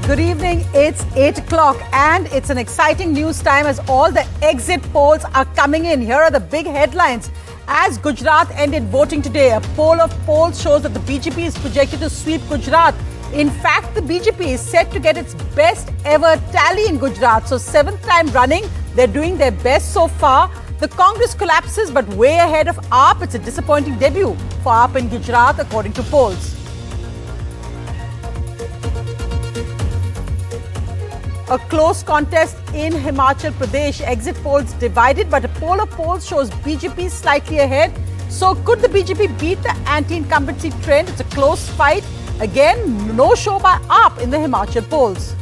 Good evening, it's 8 o'clock and it's an exciting news time as all the exit polls are coming in. Here are the big headlines. As Gujarat ended voting today, a poll of polls shows that the BJP is projected to sweep Gujarat. In fact, the BJP is set to get its best ever tally in Gujarat. So 7th time running, they're doing their best so far. The Congress collapses but way ahead of AAP. It's a disappointing debut for AAP in Gujarat according to polls. A close contest in Himachal Pradesh. Exit polls divided, but a poll of polls shows BJP slightly ahead. So could the BJP beat the anti-incumbency trend? It's a close fight. Again, no show by AAP in the Himachal polls.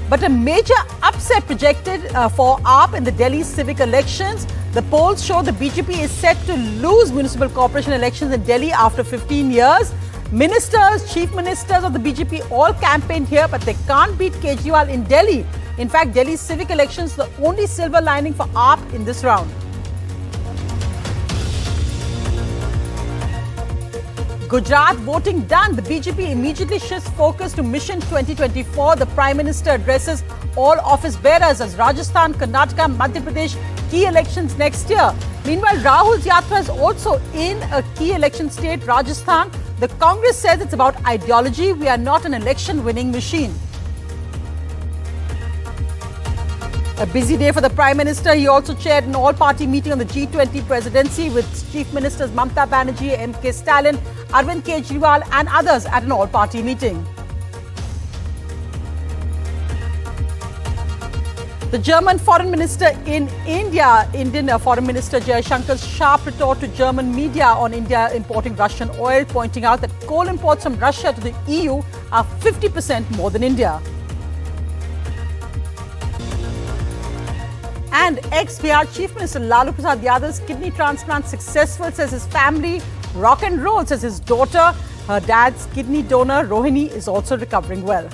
But a major upset projected for AAP in the Delhi civic elections. The polls show the BJP is set to lose municipal corporation elections in Delhi after 15 years. Ministers, chief ministers of the BJP all campaigned here, but they can't beat Kejriwal in Delhi. In fact, Delhi's civic elections, the only silver lining for AAP in this round. Gujarat voting done. The BJP immediately shifts focus to Mission 2024. The Prime Minister addresses all office bearers as Rajasthan, Karnataka, Madhya Pradesh key elections next year. Meanwhile, Rahul's yatra is also in a key election state, Rajasthan. The Congress says it's about ideology. We are not an election-winning machine. A busy day for the Prime Minister. He also chaired an all-party meeting on the G20 presidency with Chief Ministers Mamata Banerjee, M.K. Stalin, Arvind Kejriwal and others at an all-party meeting. The German Foreign Minister in India, Indian Foreign Minister Jaishankar's sharp retort to German media on India importing Russian oil, pointing out that coal imports from Russia to the EU are 50% more than India. And ex-Bihar Chief Minister Lalu Prasad Yadav's kidney transplant successful, says his family. Rock and roll, says his daughter. Her dad's kidney donor, Rohini, is also recovering well.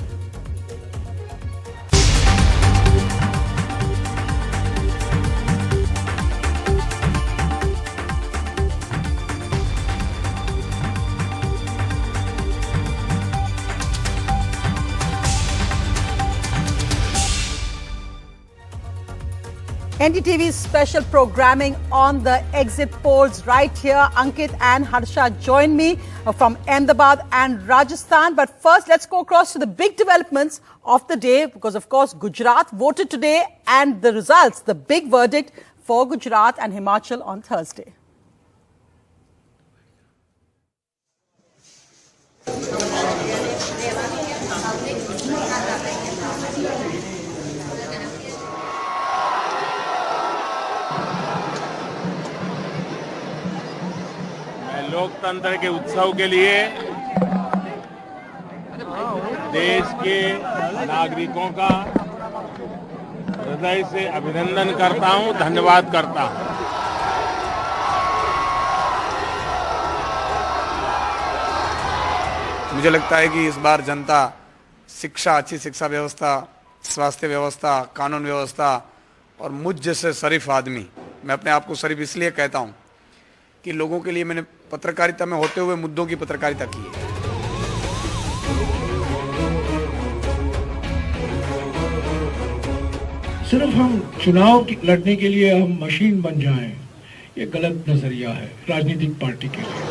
NDTV's special programming on the exit polls right here. Ankit and Harsha join me from Ahmedabad and Rajasthan. But first, let's go across to the big developments of the day because, of course, Gujarat voted today and the results, the big verdict for Gujarat and Himachal on Thursday. लोकतंत्र के उत्सव के लिए देश के नागरिकों का हृदय से अभिनंदन करता हूं, धन्यवाद करता हूं। मुझे लगता है कि इस बार जनता शिक्षा, अच्छी शिक्षा व्यवस्था, स्वास्थ्य व्यवस्था, कानून व्यवस्था और मुझ जैसे शरीफ आदमी, मैं अपने आप को शरीफ इसलिए कहता हूं कि लोगों के लिए मैंने पत्रकारिता में होते हुए मुद्दों की पत्रकारिता की है। सिर्फ हम चुनाव लड़ने के लिए हम मशीन बन जाएं, ये गलत नजरिया है राजनीतिक पार्टी के लिए।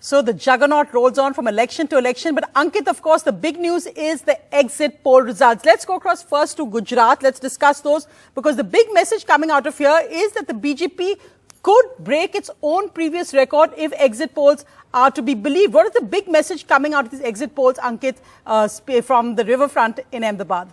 So the juggernaut rolls on from election to election. But Ankit, of course, the big news is the exit poll results. Let's go across first to Gujarat. Let's discuss those because the big message coming out of here is that the BJP could break its own previous record if exit polls are to be believed. What is the big message coming out of these exit polls, Ankit, from the riverfront in Ahmedabad?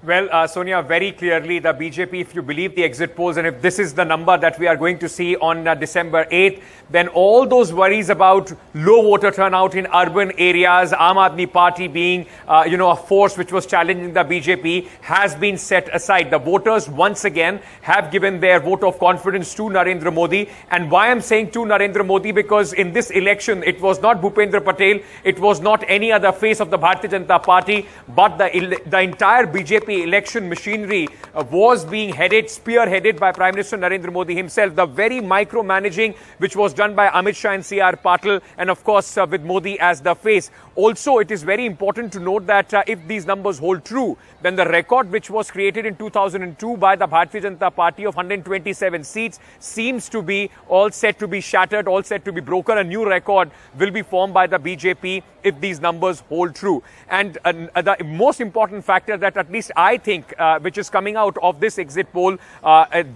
Well, Sonia, very clearly the BJP, if you believe the exit polls and if this is the number that we are going to see on December 8th, then all those worries about low voter turnout in urban areas, Aam Aadmi Party being, a force which was challenging the BJP has been set aside. The voters once again have given their vote of confidence to Narendra Modi. And why I'm saying to Narendra Modi, because in this election, it was not Bhupendra Patel, it was not any other face of the Bharatiya Janata Party, but the entire BJP election machinery was being spearheaded by Prime Minister Narendra Modi himself. The very micromanaging which was done by Amit Shah and C.R. Patil, and of course with Modi as the face. Also, it is very important to note that if these numbers hold true, then the record which was created in 2002 by the Bharatiya Janata Party of 127 seats seems to be all set to be shattered, all set to be broken. A new record will be formed by the BJP if these numbers hold true. And the most important factor that at least I think which is coming out of this exit poll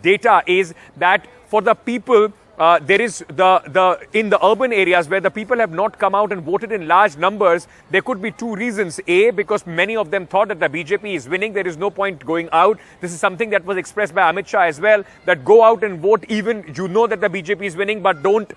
data is that for the people, there is in the urban areas where the people have not come out and voted in large numbers, there could be two reasons. A, because many of them thought that the BJP is winning. There is no point going out. This is something that was expressed by Amit Shah as well, that go out and vote even you know that the BJP is winning, but don't,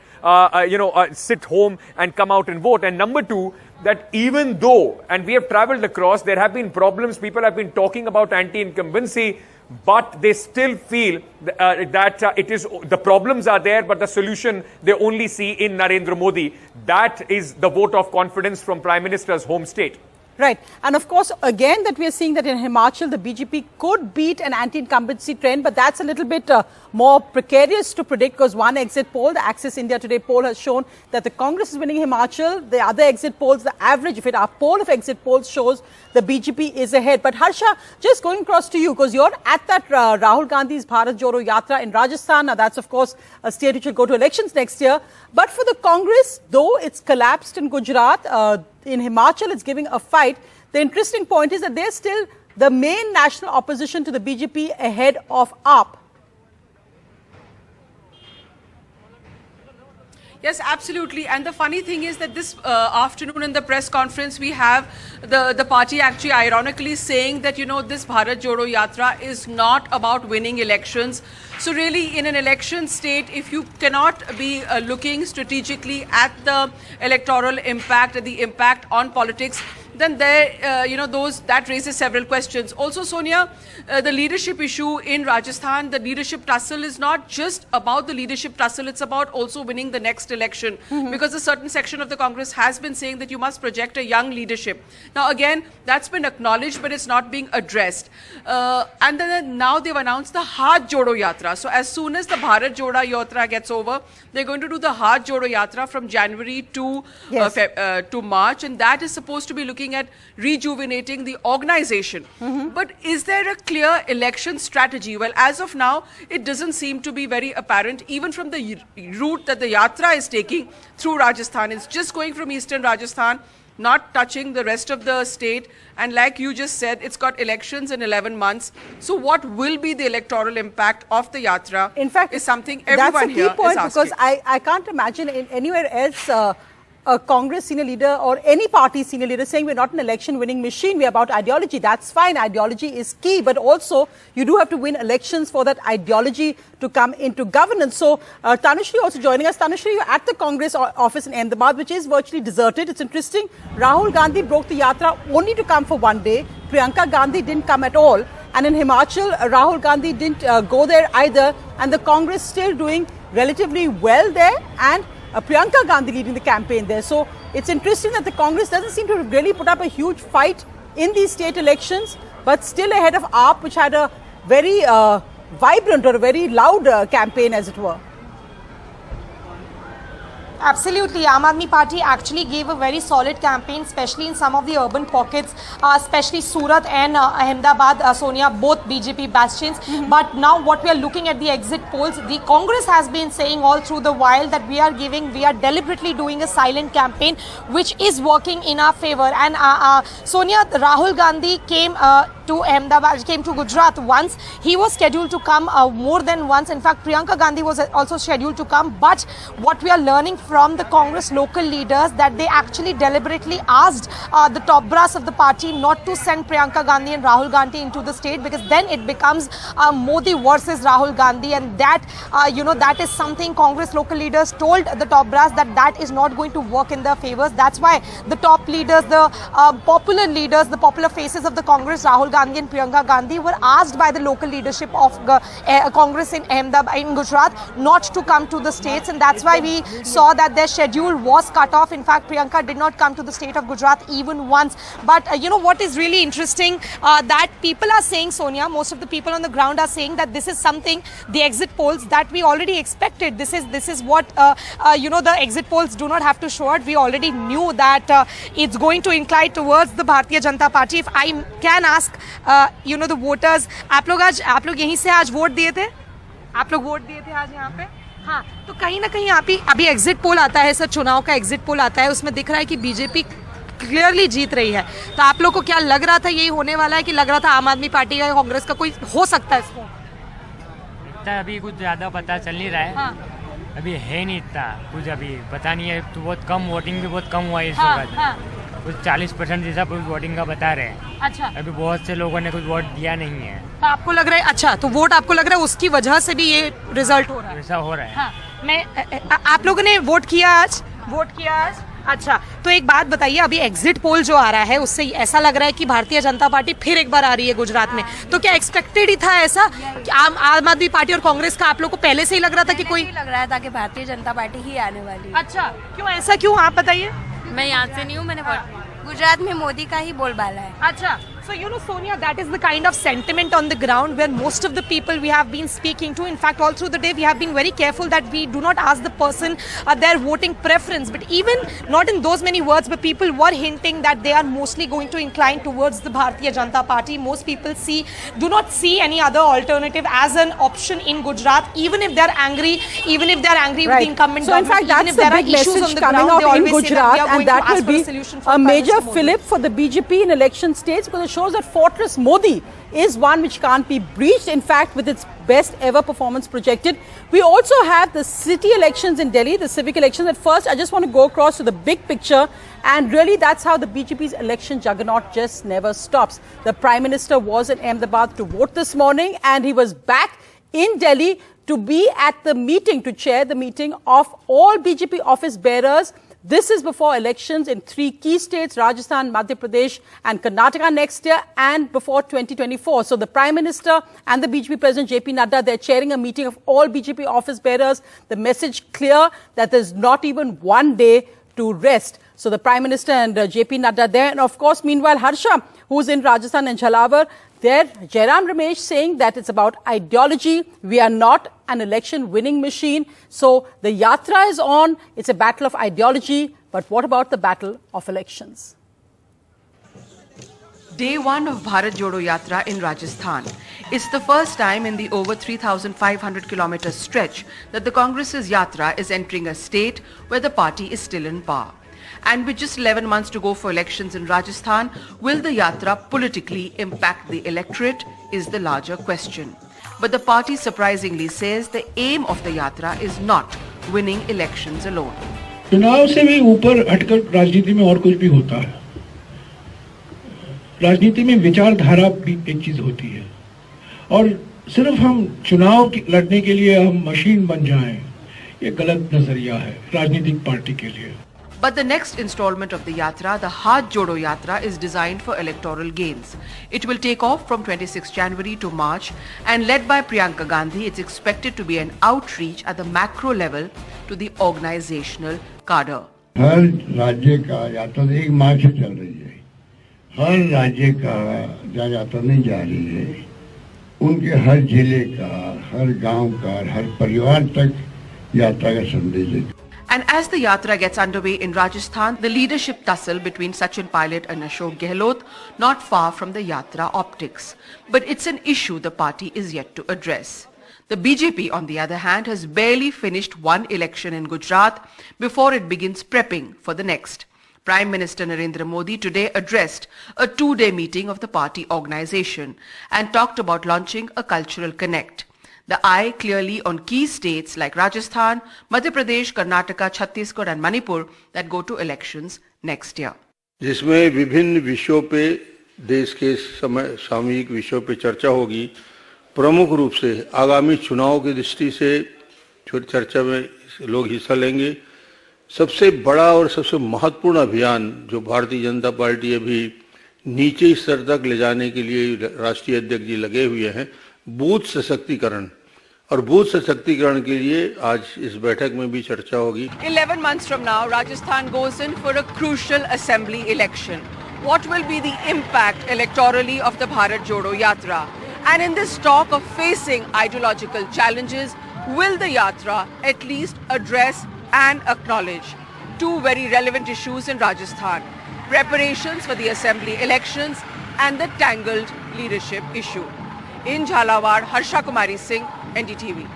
sit home and come out and vote. And number two, that even though, and we have traveled across, there have been problems, people have been talking about anti-incumbency, but they still feel that it is the problems are there, but the solution they only see in Narendra Modi. That is the vote of confidence from Prime Minister's home state. Right. And of course, again, that we are seeing that in Himachal, the BJP could beat an anti-incumbency trend, but that's a little bit more precarious to predict because one exit poll, the Access India Today poll, has shown that the Congress is winning Himachal. The other exit polls, the average, our poll of exit polls shows the BJP is ahead. But Harsha, just going across to you, because you're at that Rahul Gandhi's Bharat Jodo Yatra in Rajasthan. Now, that's, of course, a state which will go to elections next year. But for the Congress, though it's collapsed in Gujarat, in Himachal, it's giving a fight. The interesting point is that they're still the main national opposition to the BJP ahead of AAP. Yes, absolutely. And the funny thing is that this afternoon in the press conference, we have the party actually ironically saying that, this Bharat Jodo Yatra is not about winning elections. So really, in an election state, if you cannot be looking strategically at the electoral impact, at the impact on politics, then there, that raises several questions. Also, Sonia, the leadership issue in Rajasthan, the leadership tussle is not just about the leadership tussle, it's about also winning the next election. Because a certain section of the Congress has been saying that you must project a young leadership. Now, again, that's been acknowledged, but it's not being addressed. And then now they've announced the Haath Jodo Yatra. So as soon as the Bharat Jodo Yatra gets over, they're going to do the Haath Jodo Yatra from January to March. And that is supposed to be looking at rejuvenating the organization. But is there a clear election strategy? Well, as of now, it doesn't seem to be very apparent, even from the route that the Yatra is taking through Rajasthan. It's just going from eastern Rajasthan, not touching the rest of the state. And like you just said, it's got elections in 11 months. So what will be the electoral impact of the Yatra? In fact, is something everyone here is asking. That's a key point, because I can't imagine anywhere else a Congress senior leader or any party senior leader saying we're not an election winning machine, we're about ideology. That's fine. Ideology is key. But also, you do have to win elections for that ideology to come into governance. So, Tanushree also joining us. Tanushree, you're at the Congress office in Ahmedabad, which is virtually deserted. It's interesting. Rahul Gandhi broke the Yatra only to come for one day. Priyanka Gandhi didn't come at all. And in Himachal, Rahul Gandhi didn't go there either. And the Congress still doing relatively well there. And Priyanka Gandhi leading the campaign there. So it's interesting that the Congress doesn't seem to really put up a huge fight in these state elections, but still ahead of AAP, which had a very vibrant or a very loud campaign, as it were. Absolutely. Aam Aadmi Party actually gave a very solid campaign, especially in some of the urban pockets, especially Surat and Ahmedabad, Sonia, both BJP bastions. But now what we are looking at the exit polls, the Congress has been saying all through the while that we are deliberately doing a silent campaign, which is working in our favor. And Sonia, Rahul Gandhi came to Ahmedabad, came to Gujarat once. He was scheduled to come more than once. In fact, Priyanka Gandhi was also scheduled to come. But what we are learning from the Congress local leaders, that they actually deliberately asked the top brass of the party not to send Priyanka Gandhi and Rahul Gandhi into the state, because then it becomes Modi versus Rahul Gandhi, and that that is something Congress local leaders told the top brass that is not going to work in their favors. That's why the top leaders, the popular leaders, the popular faces of the Congress, Rahul Gandhi and Priyanka Gandhi, were asked by the local leadership of Congress in Ahmedabad, in Gujarat, not to come to the states, and that's why we saw that their schedule was cut off. In fact, Priyanka did not come to the state of Gujarat even once. But what is really interesting, that people are saying, Sonia, most of the people on the ground are saying that this is something, the exit polls, that we already expected. This is what the exit polls do not have to show it. We already knew that it's going to incline towards the Bharatiya Janata Party. If I can ask the voters, आप लोग यहीं से आज vote दिए थे? आप लोग vote दिए थे आज यहाँ पे? हाँ, तो कहीं ना कहीं अभी एग्जिट पोल आता है सर, चुनाव का एग्जिट पोल आता है, उसमें दिख रहा है कि बीजेपी क्लियरली जीत रही है. तो आप लोग को क्या लग रहा था यही होने वाला है, कि लग रहा था आम आदमी पार्टी का, कांग्रेस का कोई हो सकता है इसको? इतना अभी कुछ ज़्यादा पता चल नहीं रहा है. हाँ. अभी है नहीं इतना कुछ, अभी पता नहीं है. तो बहुत कम वोटिंग भी बहुत कम हुआ है इस वक्त. कुछ 40% जैसा वोटिंग का बता रहे हैं. अच्छा. अभी बहुत से लोगों ने कुछ वोट दिया नहीं है. तो आपको लग रहा है, अच्छा, तो वोट आपको लग रहा है उसकी वजह से भी ये रिजल्ट हो रहा है? ऐसा हो रहा है. हाँ. आप लोगों ने वोट किया आज? अच्छा, तो एक बात बताइए, अभी एग्जिट पोल जो आ रहा है उससे ऐसा लग रहा है कि भारतीय जनता पार्टी फिर एक बार आ रही है गुजरात में. तो क्या एक्सपेक्टेड ही था ऐसा कि आम आदमी पार्टी और कांग्रेस का, आप लोग को पहले से ही लग रहा था कि कोई लग रहा था कि भारतीय जनता पार्टी ही आने वाली है? अच्छा, क्यों ऐसा, क्यों आप बताइए. मैं यहाँ से नहीं हूँ, मैंने गुजरात में मोदी का ही बोलबाला है. अच्छा. So, Sonia, that is the kind of sentiment on the ground where most of the people we have been speaking to, in fact, all through the day, we have been very careful that we do not ask the person their voting preference. But even not in those many words, but people were hinting that they are mostly going to incline towards the Bharatiya Janata Party. Most people do not see any other alternative as an option in Gujarat, even if they are angry, with the incumbent so government. In fact, that's the big message coming out in Gujarat, and that will be a major fillip for the BJP in election states, because it shows that Fortress Modi is one which can't be breached. In fact, with its best ever performance projected. We also have the city elections in Delhi, the civic elections. At first, I just want to go across to the big picture, and really that's how the BJP's election juggernaut just never stops. The Prime Minister was in Ahmedabad to vote this morning, and he was back in Delhi to be at the meeting, to chair the meeting of all BJP office bearers. This is before elections in 3 key states, Rajasthan, Madhya Pradesh and Karnataka next year, and before 2024. So the Prime Minister and the BJP President JP Nadda, they're chairing a meeting of all BJP office bearers. The message clear that there's not even one day to rest. So the Prime Minister and JP Nadda there. And of course, meanwhile, Harsha, who's in Rajasthan and Jhalawar, there, Jairam Ramesh saying that it's about ideology. We are not an election winning machine. So the yatra is on. It's a battle of ideology. But what about the battle of elections? Day 1 of Bharat Jodo Yatra in Rajasthan. It's the first time in the over 3,500 kilometer stretch that the Congress's yatra is entering a state where the party is still in power. And with just 11 months to go for elections in Rajasthan, will the yatra politically impact the electorate is the larger question. But the party surprisingly says the aim of the yatra is not winning elections alone. चुनाव से भी ऊपर हटकर राजनीति में और कुछ भी होता है. राजनीति में विचारधारा भी एक चीज होती है, और सिर्फ हम चुनाव लड़ने के लिए हम मशीन बन जाएं, ये गलत नजरिया है राजनीतिक पार्टी के लिए. But the next installment of the Yatra, the Haath Jodo Yatra, is designed for electoral gains. It will take off from 26 January to March, and led by Priyanka Gandhi, it's expected to be an outreach at the macro level to the organizational cadre. हर राज्य का यात्रा एक मार्च से चल रही है. हर राज्य का जहाँ यात्रा नहीं जा रही है, उनके हर जिले का, हर गांव का, हर परिवार तक यात्रा का संदेश है. And as the yatra gets underway in Rajasthan, the leadership tussle between Sachin Pilot and Ashok Gehlot not far from the yatra optics. But it's an issue the party is yet to address. The BJP, on the other hand, has barely finished one election in Gujarat before it begins prepping for the next. Prime Minister Narendra Modi today addressed a two-day meeting of the party organization and talked about launching a cultural connect. The eye clearly on key states like Rajasthan, Madhya Pradesh, Karnataka, Chhattisgarh and Manipur that go to elections next year. जिसमें विभिन्न विषयों पे देश के सामूहिक विषयों पे चर्चा होगी। प्रमुख रूप से आगामी चुनाव की दृष्टि से चर्चा में लोग हिस्सा लेंगे। सबसे बड़ा और सबसे महत्वपूर्ण अभियान जो भारतीय जनता पार्टी अभी नीचे स्तर तक ले जाने के लिए राष्ट्रीय अध्यक्ष जी लगे हुए हैं, बूथ सशक्तिकरण, और बूथ सशक्तिकरण के लिए आज इस बैठक में भी चर्चा होगी। 11 months from now, Rajasthan goes in for a crucial assembly election. What will be the impact electorally of the Bharat Jodo Yatra? And in this talk of facing ideological challenges, will the Yatra at least address and acknowledge two very relevant issues in Rajasthan: preparations for the assembly elections and the tangled leadership issue. In Jhalawad, Harsha Kumari Singh, NDTV.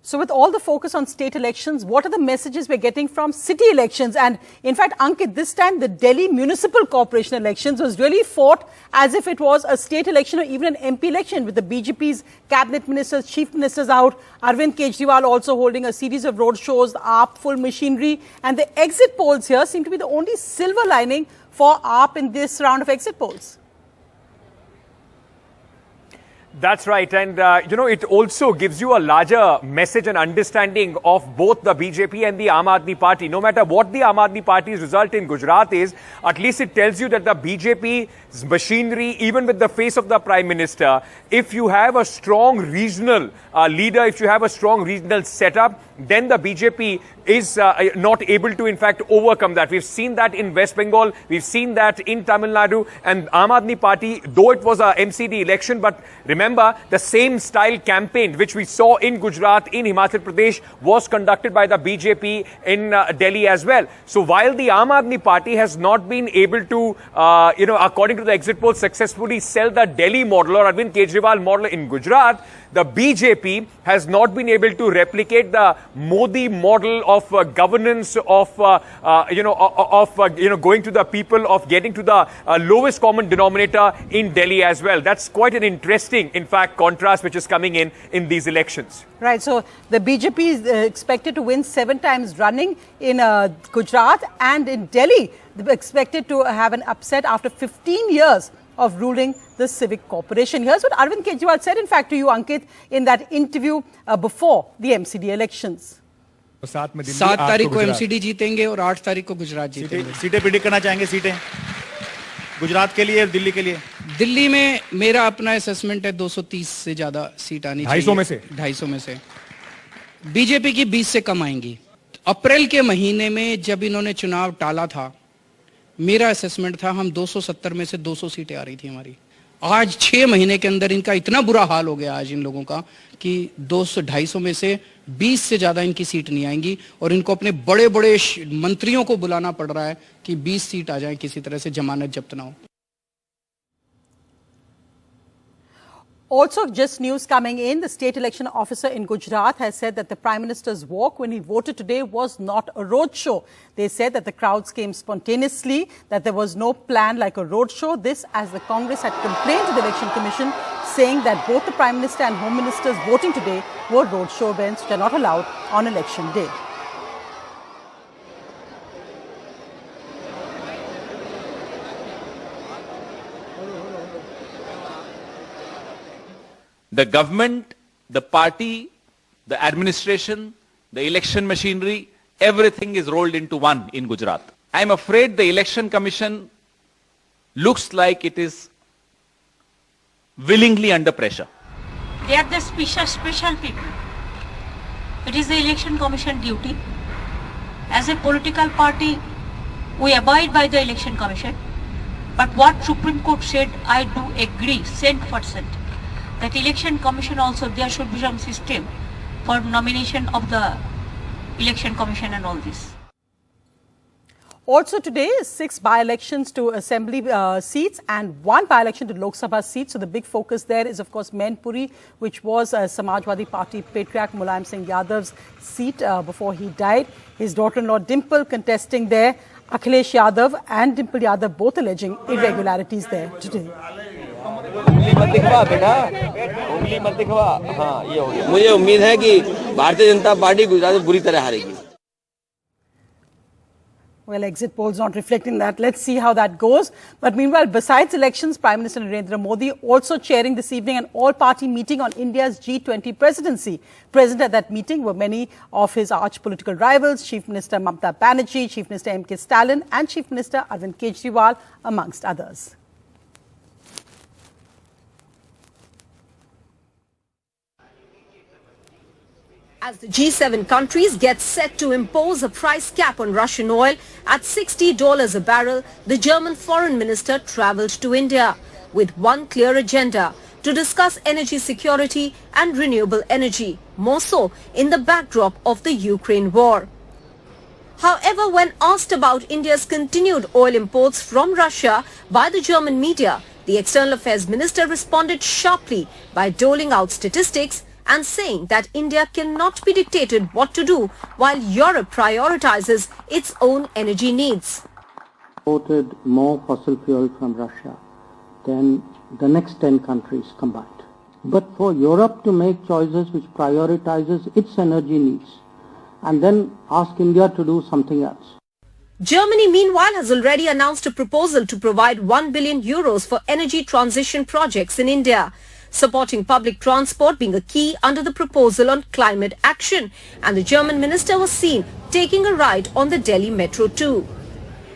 So with all the focus on state elections, what are the messages we're getting from city elections? And in fact, Ankit, this time the Delhi Municipal Corporation elections was really fought as if it was a state election or even an MP election, with the BJP's cabinet ministers, chief ministers out, Arvind Kejriwal also holding a series of road shows, the AAP full machinery, and the exit polls here seem to be the only silver lining for AAP in this round of exit polls. That's right. And, it also gives you a larger message and understanding of both the BJP and the Aam Aadmi Party. No matter what the Aam Aadmi Party's result in Gujarat is, at least it tells you that the BJP's machinery, even with the face of the Prime Minister, if you have a strong regional leader, if you have a strong regional setup, then the BJP is not able to, in fact, overcome that. We've seen that in West Bengal. We've seen that in Tamil Nadu. And Aam Aadmi Party, though it was a MCD election, but remember, the same style campaign which we saw in Gujarat, in Himachal Pradesh, was conducted by the BJP in Delhi as well. So while the Aam Aadmi Party has not been able to, according to the exit polls, successfully sell the Delhi model or Arvind Kejriwal model in Gujarat, the BJP has not been able to replicate the Modi model of governance, of going to the people, of getting to the lowest common denominator in Delhi as well. That's quite an interesting, in fact, contrast which is coming in these elections. Right. So the BJP is expected to win 7 times running in Gujarat, and in Delhi, they're expected to have an upset after 15 years of ruling the civic corporation. Here's what Arvind Kejriwal said, in fact, to you, Ankit, in that interview before the MCD elections. 7 तारीख को MCD जीतेंगे और 8 तारीख को गुजरात जीतेंगे। सीटें predict करना चाहेंगे, सीटें गुजरात के लिए, दिल्ली के लिए? दिल्ली में मेरा अपना असेसमेंट है 230 से ज्यादा सीट आनी चाहिए। 250 में से बीजेपी की 20 से कम आएंगी। अप्रैल के महीने में जब इन्होंने चुनाव टाला था, मेरा असेसमेंट था हम 270 में से 200 सीटें आ रही थी हमारी। आज 6 महीने के अंदर इनका इतना बुरा हाल हो गया आज इन लोगों का कि 200-250 में से 20 से ज्यादा इनकी सीट नहीं आएंगी, और इनको अपने बड़े बड़े मंत्रियों को बुलाना पड़ रहा है कि 20 सीट आ जाए, किसी तरह से जमानत जब्त ना हो। Also, just news coming in, the state election officer in Gujarat has said that the Prime Minister's walk when he voted today was not a roadshow. They said that the crowds came spontaneously, that there was no plan like a roadshow. This as the Congress had complained to the Election Commission, saying that both the Prime Minister and Home Minister's voting today were roadshow events which are not allowed on election day. The government, the party, the administration, the election machinery, everything is rolled into one in Gujarat. I am afraid the Election Commission looks like it is willingly under pressure. They are the special people. It is the Election Commission duty. As a political party, we abide by the Election Commission. But what Supreme Court said, I do agree, cent for cent. That Election Commission also, there should be some system for nomination of the Election Commission and all this. Also today, 6 by-elections to Assembly seats and 1 by-election to Lok Sabha seats. So the big focus there is, of course, Mainpuri, which was Samajwadi Party patriarch Mulayam Singh Yadav's seat before he died. His daughter-in-law Dimple contesting there. Akhilesh Yadav and Dimple Yadav both alleging irregularities there today. मुझे उम्मीद है कि Bharatiya Janata party Gujarat में बुरी तरह हारेगी. Well, exit polls not reflecting that. Let's see how that goes. But meanwhile, besides elections, Prime Minister Narendra Modi also chairing this evening an all-party meeting on India's G20 presidency. Present at that meeting were many of his arch-political rivals, Chief Minister Mamata Banerjee, Chief Minister M.K. Stalin and Chief Minister Arvind Kejriwal, amongst others. As the G7 countries get set to impose a price cap on Russian oil at $60 a barrel, the German foreign minister travelled to India with one clear agenda: to discuss energy security and renewable energy, more so in the backdrop of the Ukraine war. However, when asked about India's continued oil imports from Russia by the German media, the External Affairs Minister responded sharply by doling out statistics and saying that India cannot be dictated what to do while Europe prioritizes its own energy needs. Imported more fossil fuel from Russia than the next 10 countries combined. But for Europe to make choices which prioritizes its energy needs and then ask India to do something else. Germany, meanwhile, has already announced a proposal to provide 1 billion euros for energy transition projects in India, supporting public transport being a key under the proposal on climate action, and the German minister was seen taking a ride on the Delhi metro too.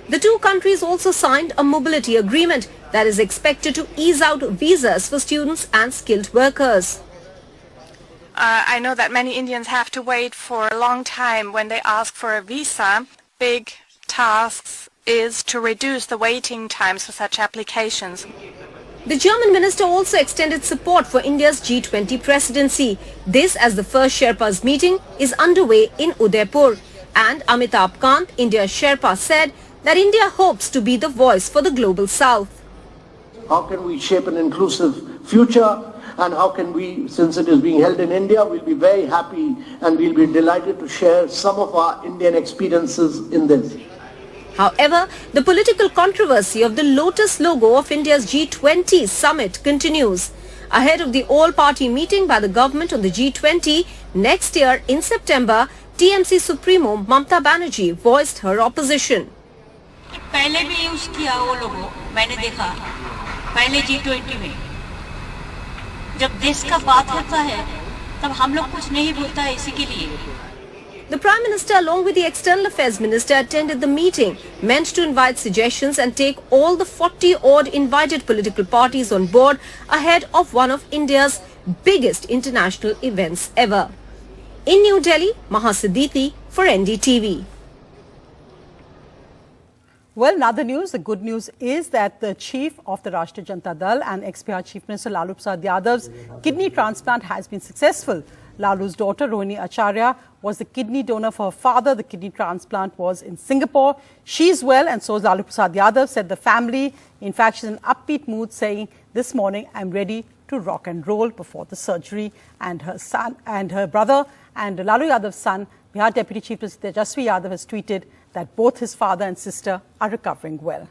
The two countries also signed a mobility agreement that is expected to ease out visas for students and skilled workers. I know that many Indians have to wait for a long time when they ask for a visa. Big tasks is to reduce the waiting times for such applications. The German minister also extended support for India's G20 presidency. This as the first Sherpas meeting is underway in Udaipur. And Amitabh Kant, India's Sherpa, said that India hopes to be the voice for the global south. How can we shape an inclusive future, and how can we, since it is being held in India, we'll be very happy and we'll be delighted to share some of our Indian experiences in this. However, the political controversy of the lotus logo of India's G20 summit continues. Ahead of the all-party meeting by the government on the G20 next year in September, TMC Supremo Mamata Banerjee voiced her opposition. पहले भी use किया वो लोगो, मैंने देखा पहले G20 में जब देश का बात होता है तब हम लोग कुछ नहीं बोलता है इसी के लिए. The Prime Minister along with the External Affairs Minister attended the meeting meant to invite suggestions and take all the 40-odd invited political parties on board ahead of one of India's biggest international events ever. In New Delhi, Maha Siddiqui for NDTV. Well, in other news, the good news is that the chief of the Rashtriya Janata Dal and ex-Bihar Chief Minister Lalu Prasad Yadav's kidney transplant has been successful. Lalu's daughter, Rohini Acharya, was the kidney donor for her father. The kidney transplant was in Singapore. She's well, and so is Lalu Prasad Yadav, said the family. In fact, she's in upbeat mood, saying, "This morning, I'm ready to rock and roll," before the surgery. And her son and her brother and Lalu Yadav's son, Bihar Deputy Chief Minister Tejasvi Yadav, has tweeted that both his father and sister are recovering well.